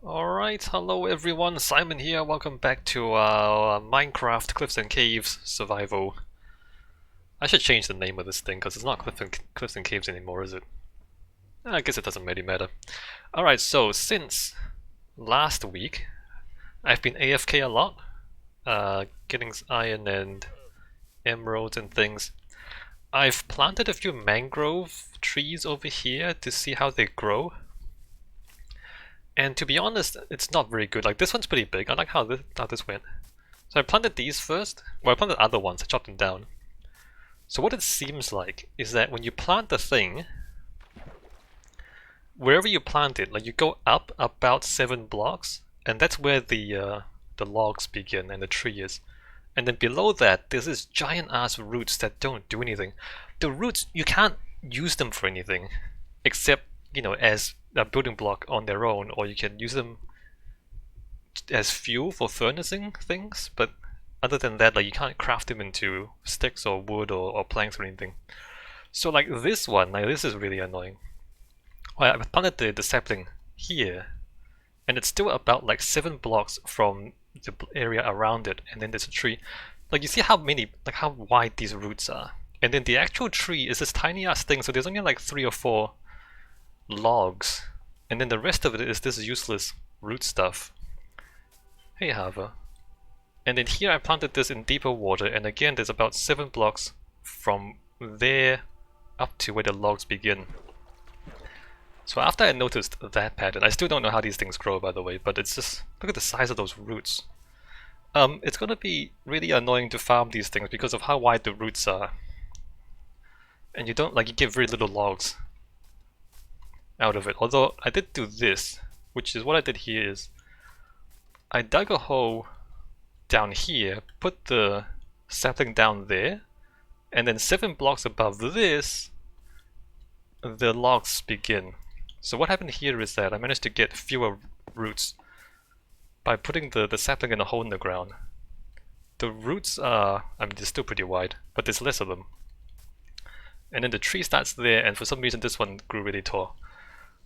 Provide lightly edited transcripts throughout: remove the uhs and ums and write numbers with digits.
Alright, hello everyone, Simon here, welcome back to Minecraft Cliffs and Caves Survival. I should change the name of this thing because it's not Cliffs and Caves anymore, is it? I guess it doesn't really matter. Alright, so since last week, I've been AFK a lot, getting iron and emeralds and things. I've planted a few mangrove trees over here to see how they grow. And to be honest, it's not very good. Like, this one's pretty big. I like how this went. So I planted these first. Well, I planted other ones. I chopped them down. So what it seems like is that when you plant the thing, wherever you plant it, like you go up about 7 blocks, and that's where the logs begin and the tree is. And then below that, there's this giant ass roots that don't do anything. The roots, you can't use them for anything, except, you know, as a building block on their own, or you can use them as fuel for furnacing things, but other than that, like, you can't craft them into sticks or wood or planks or anything. So like this one, like, this is really annoying. Well, I planted the sapling here, and it's still about like 7 blocks from the area around it, and then there's a tree. Like, you see how many, like how wide these roots are, and then the actual tree is this tiny ass thing, so there's only like 3 or 4 logs, and then the rest of it is this useless root stuff. Hey Hava. And then here I planted this in deeper water, and again there's about 7 blocks from there up to where the logs begin. So after I noticed that pattern, I still don't know how these things grow, by the way, but it's just, look at the size of those roots. It's gonna be really annoying to farm these things because of how wide the roots are. And you don't, like, you get very little logs out of it. Although I did do this, which is what I did here is I dug a hole down here, put the sapling down there, and then 7 blocks above this, the logs begin. So what happened here is that I managed to get fewer roots by putting the sapling in a hole in the ground. The roots are, I mean, they're still pretty wide, but there's less of them. And then the tree starts there, and for some reason this one grew really tall.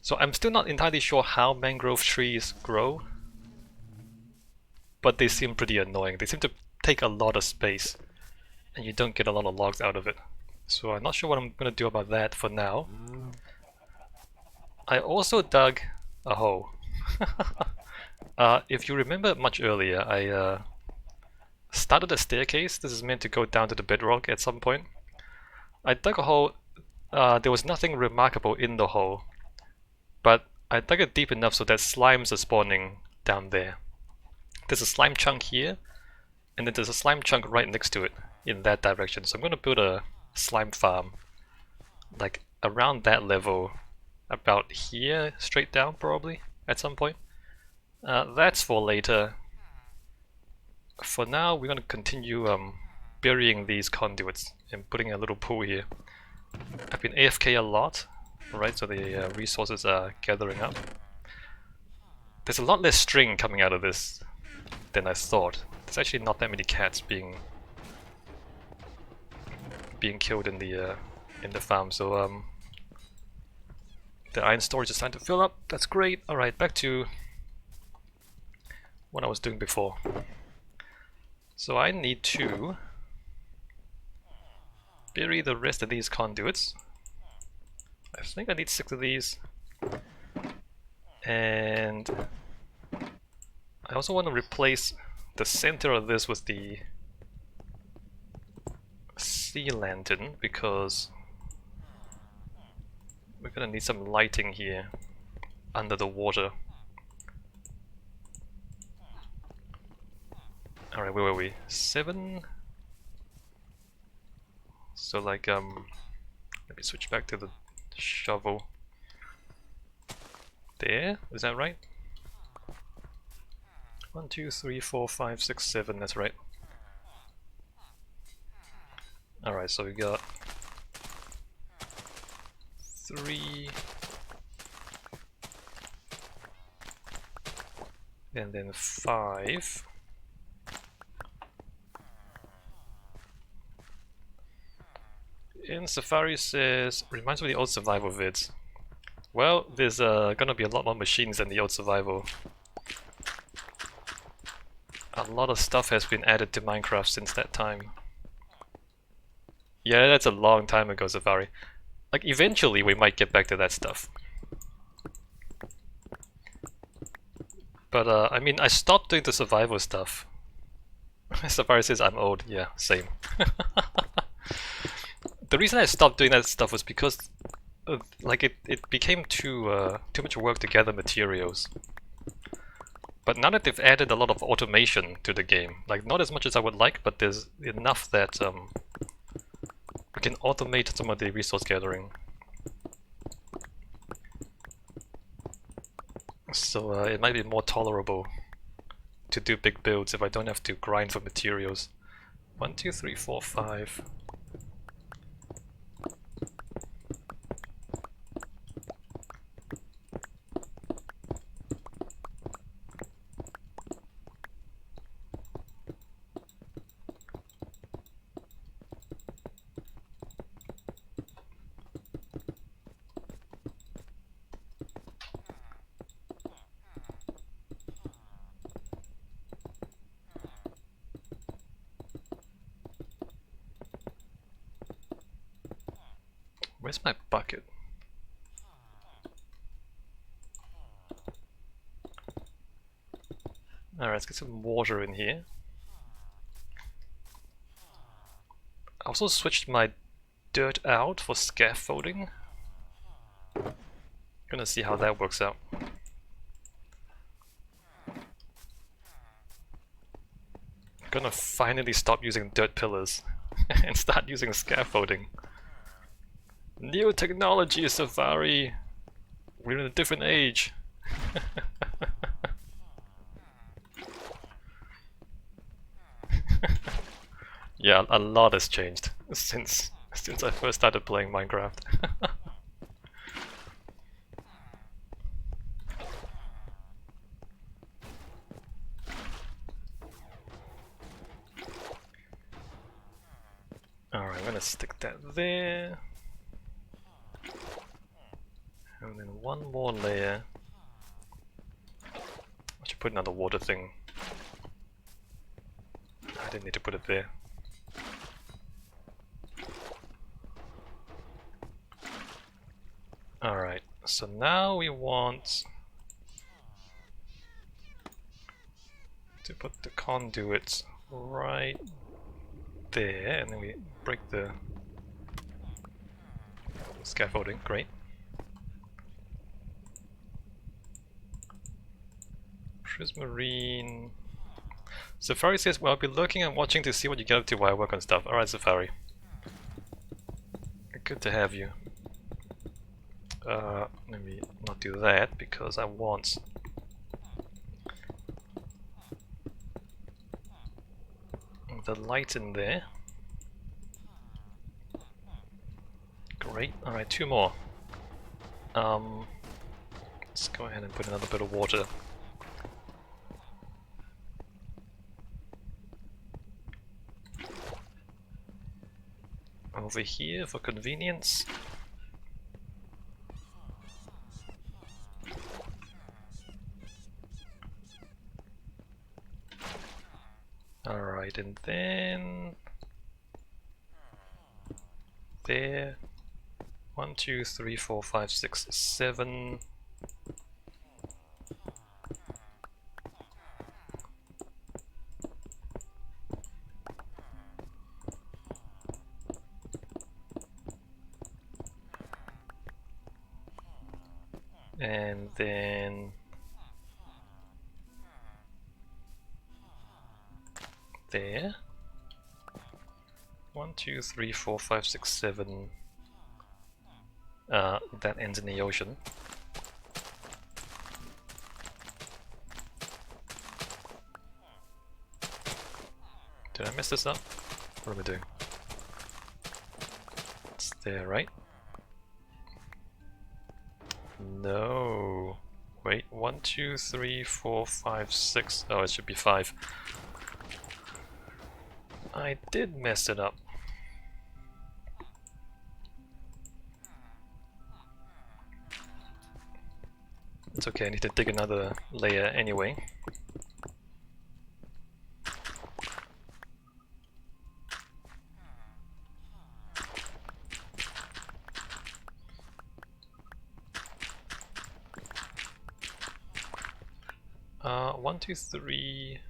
So I'm still not entirely sure how mangrove trees grow, but they seem pretty annoying. They seem to take a lot of space, and you don't get a lot of logs out of it. So I'm not sure what I'm going to do about that for now. I also dug a hole. If you remember much earlier, I started a staircase. This is meant to go down to the bedrock at some point. I dug a hole. There was nothing remarkable in the hole, but I dug it deep enough so that slimes are spawning down there. There's a slime chunk here, and then there's a slime chunk right next to it in that direction. So I'm going to build a slime farm, like around that level, about here, straight down probably, at some point. That's for later. For now, we're going to continue burying these conduits and putting a little pool here. I've been AFK a lot, right, so the resources are gathering up. There's a lot less string coming out of this than I thought. There's actually not that many cats being killed in the farm, so the iron storage is starting to fill up. That's great. Alright, back to what I was doing before. So I need to bury the rest of these conduits. I think I need 6 of these. And I also want to replace the center of this with the sea lantern, because we're gonna need some lighting here under the water. Alright, where were we? 7? So like, let me switch back to the shovel. There, is that right? 1, 2, 3, 4, 5, 6, 7, that's right. Alright, so we got 3, and then 5. In Safari says, reminds me of the old survival vids. Well, there's gonna be a lot more machines than the old survival. A lot of stuff has been added to Minecraft since that time. Yeah, that's a long time ago, Safari. Like, eventually we might get back to that stuff. But, I mean, I stopped doing the survival stuff. Safari says I'm old. Yeah, same. The reason I stopped doing that stuff was because, like, it became too much work to gather materials. But now that they've added a lot of automation to the game, like, not as much as I would like, but there's enough that we can automate some of the resource gathering. So it might be more tolerable to do big builds if I don't have to grind for materials. 1, 2, 3, 4, 5. Where's my bucket? Alright, let's get some water in here. I also switched my dirt out for scaffolding. Gonna see how that works out. Gonna finally stop using dirt pillars and start using scaffolding. New technology, Safari! We're in a different age. Yeah, a lot has changed since I first started playing Minecraft. Alright, I'm gonna stick that there. And then one more layer. I should put another water thing. I didn't need to put it there. Alright, so now we want to put the conduits right there, and then we break the scaffolding. Great. Prismarine. Safari says, well, I'll be looking and watching to see what you get up to while I work on stuff. Alright, Safari. Good to have you. Let me not do that because I want the light in there. Great. Alright, 2 more. Let's go ahead and put another bit of water. Over here for convenience. Alright, and then there. 1, 2, 3, 4, 5, 6, 7. And then there. 1, 2, 3, 4, 5, 6, 7. That ends in the ocean. Did I mess this up? What am I doing? It's there, right? No. Wait, 1, 2, 3, 4, 5, 6. Oh, it should be 5. I did mess it up. It's okay, I need to dig another layer anyway. 1, 2, 3.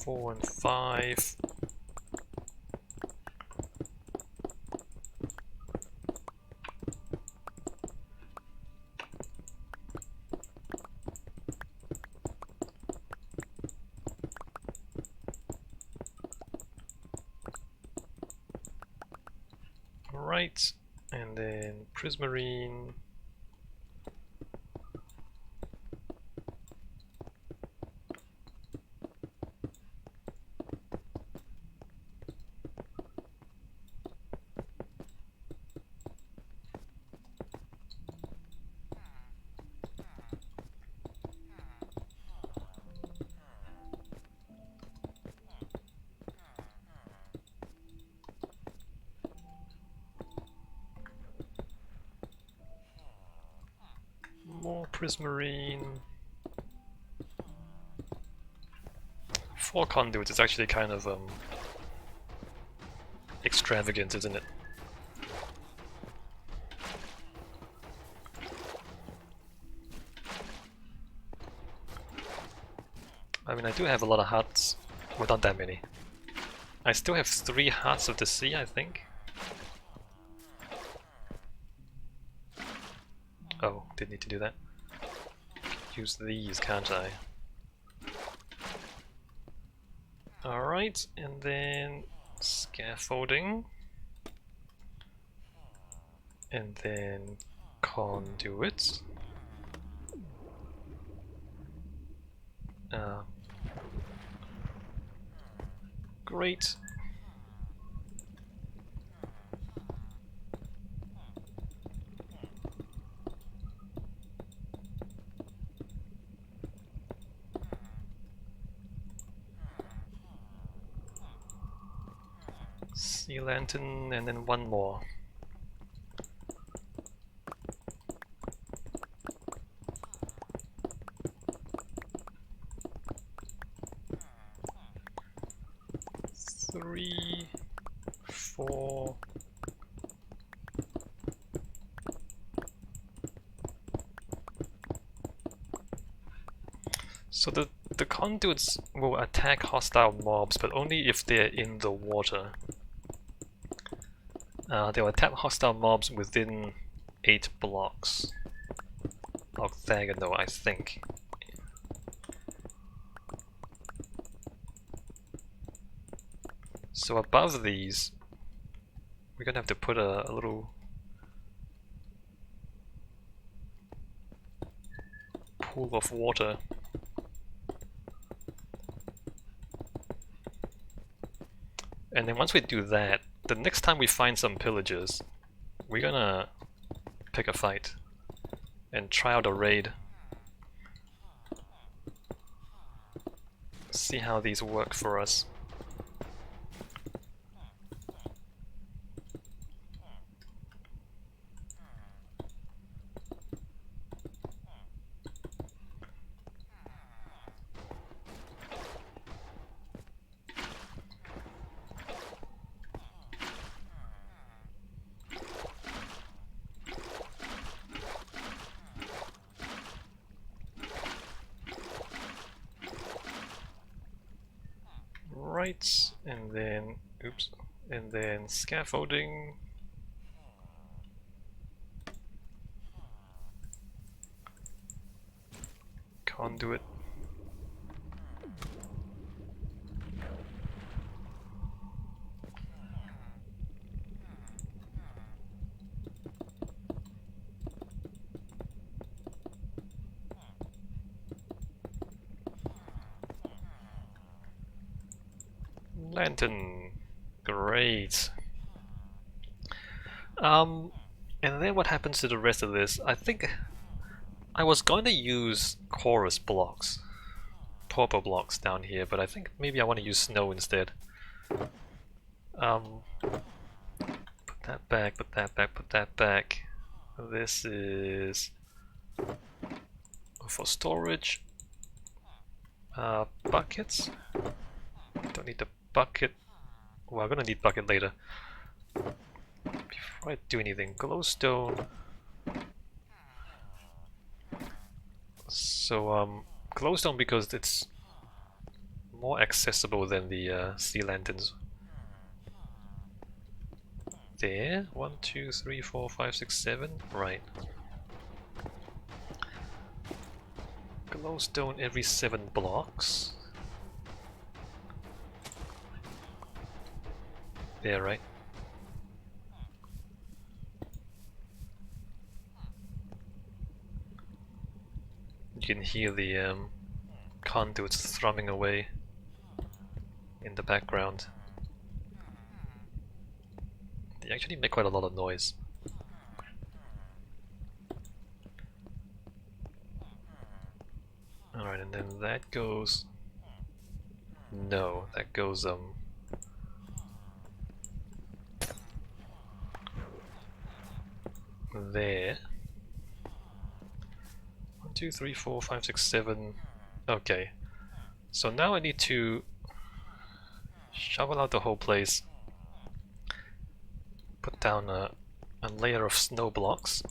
4 and 5. Right, and then prismarine. More prismarine. 4 conduits is actually kind of extravagant, isn't it? I mean, I do have a lot of hearts. Well, not that many. I still have 3 hearts of the sea, I think. Oh, didn't need to do that. Use these, can't I? Alright, and then scaffolding. And then conduits. Great. Sea lantern, and then 1 more. Three, 4. So the conduits will attack hostile mobs, but only if they're in the water. They'll attack hostile mobs within 8 blocks. Octagonal, I think. So above these, we're gonna have to put a little pool of water. And then once we do that, the next time we find some pillagers, we're gonna pick a fight and try out a raid. See how these work for us. Right, and then, oops, and then scaffolding. Conduit. Lantern. Great. And then what happens to the rest of this? I think I was going to use chorus blocks, purple blocks down here, but I think maybe I want to use snow instead. Put that back, put that back, put that back. This is for storage. Buckets. Don't need the bucket. Well, I'm gonna need bucket later. Before I do anything, glowstone. So glowstone because it's more accessible than the sea lanterns. There, 1, 2, 3, 4, 5, 6, 7. Right. Glowstone every 7 blocks. There, right? You can hear the conduits thrumming away in the background. They actually make quite a lot of noise. Alright, and then that goes... No, that goes there. 1, 2, 3, 4, 5, 6, 7. Okay. So now I need to shovel out the whole place. Put down a layer of snow blocks.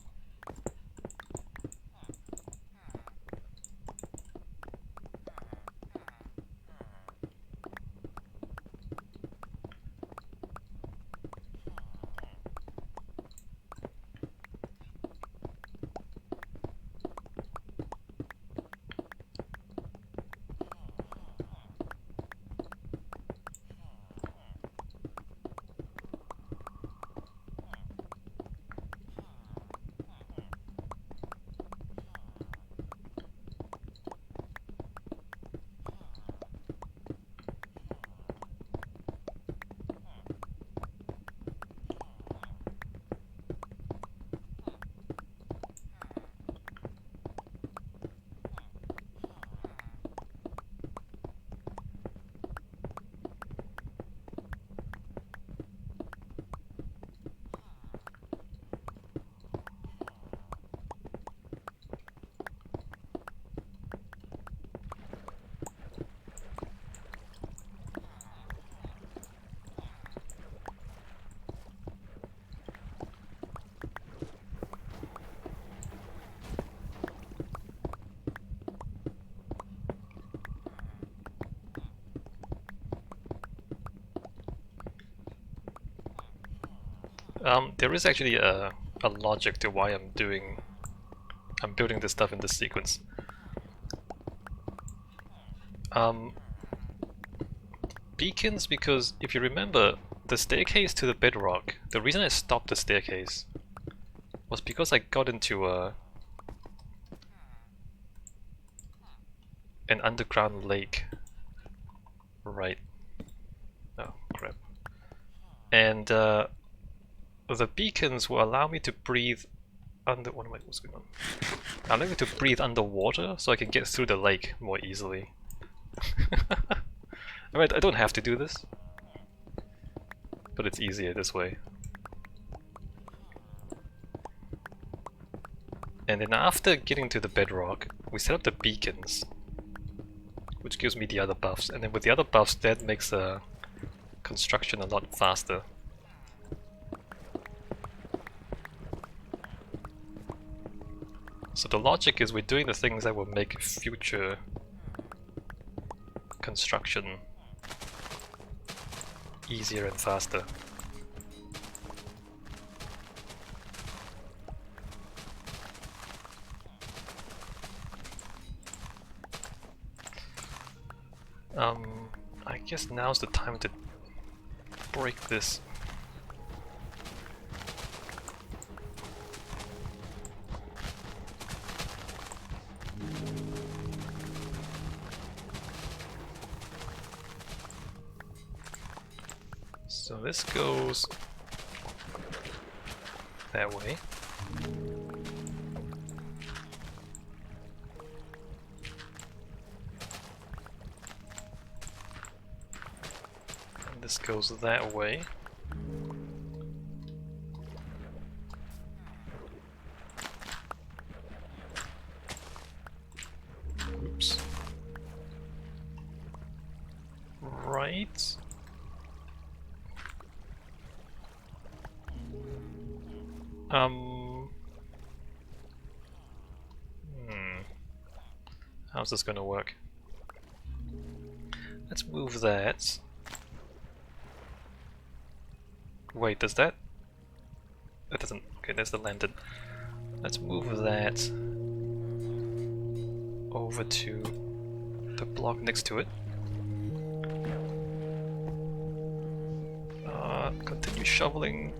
There is actually a logic to why I'm building this stuff in this sequence. Beacons, because if you remember, the staircase to the bedrock, the reason I stopped the staircase was because I got into an underground lake. Right. Oh, crap. And the beacons will allow me to breathe under... what's going on? Allow me to breathe underwater so I can get through the lake more easily. Alright, I don't have to do this, but it's easier this way. And then after getting to the bedrock, we set up the beacons, which gives me the other buffs, and then with the other buffs that makes construction a lot faster. So the logic is we're doing the things that will make future construction easier and faster. I guess now's the time to break this. So this goes that way. And this goes that way. Oops. Right. Um. How's this gonna work? Let's move that. Wait, does that? That doesn't. Okay, there's the lantern. Let's move that over to the block next to it. Continue shoveling.